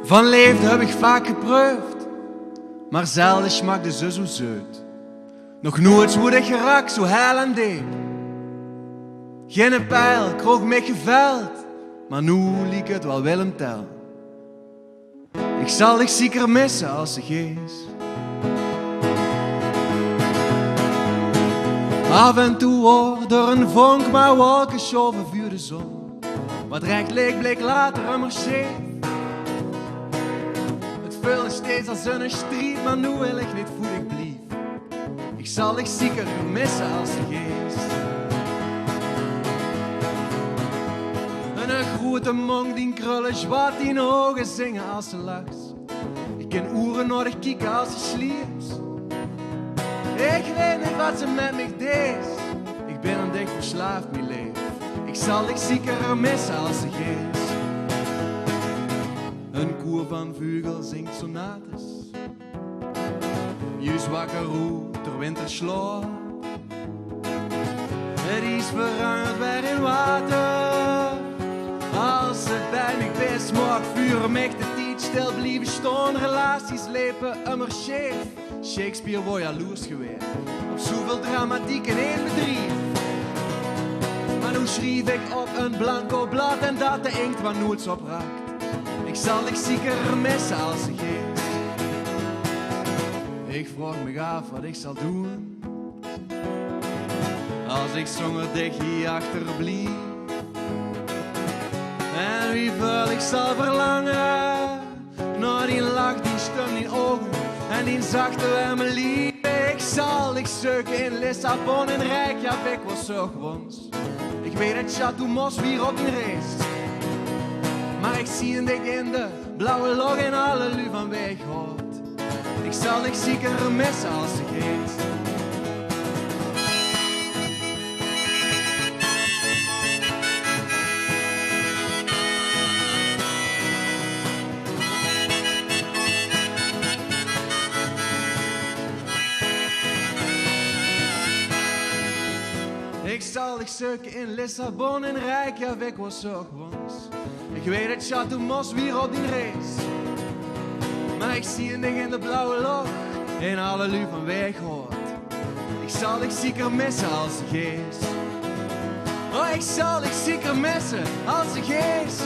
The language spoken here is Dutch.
Van leefde heb ik vaak geproefd, maar zelden smaakte ze zo zoet. Nog nooit wordt ik geraakt zo heil en diep. Geen pijl kroeg mij geveld, maar nu liek het wel Willem Tell. Ik zal dich zeker missen als ze gees. Af en toe hoor door een vonk maar wolken schoven vuur de zon. Wat recht leek bleek later immer scheef. Het vulde steeds als een strijd, maar nu wil ik niet voel ik blief. Ik zal dich zeker missen als de geest. Een grote monk die krullen zwart in ogen zingen als ze lacht. Ik ken oeren nodig kijken als ze sliept. Ik weet niet wat ze met me deed. Ik ben aan dich verslaafd, mijn leven. Ik zal dich zeker missen als ze geest. Een koer van vugel zingt sonates. Je zwakker roet door wintersloop. Het is veranderd weer in water. Als het bij mij best mag vuren, mag de tijd stil blijven staan. Relaties leven immer scheef. Shakespeare wordt jaloers geweest op zoveel dramatiek in één bedrijf. Maar nu schreef ik op een blanco blad en dat de inkt maar nooit op raakt. Ik zal dich zeker missen als ze geest. Ik vraag me af wat ik zal doen als ik zonder dich hier achterblijf. En wie veel ik zal verlangen naar die lach, die stem, die ogen en die zachte warme liefde. Ik zal dich zoeken in Lissabon en Reykjavik was zo gewons. Ik weet dat Chateau Mos weer op die race. Maar ik zie een dik in de blauwe log en alle lu van weg hoort. Ik zal dich zeker missen als ze geest. Ik zal dich zoeken in Lissabon en Reykjavik was zo gewons. Ik weet dat Chateau Mos weer op die race. Maar ik zie een ding in de blauwe log en alle lu van weg hoort. Ik zal dich zeker missen als ze geest. Oh, ik zal dich zeker missen als ze geest.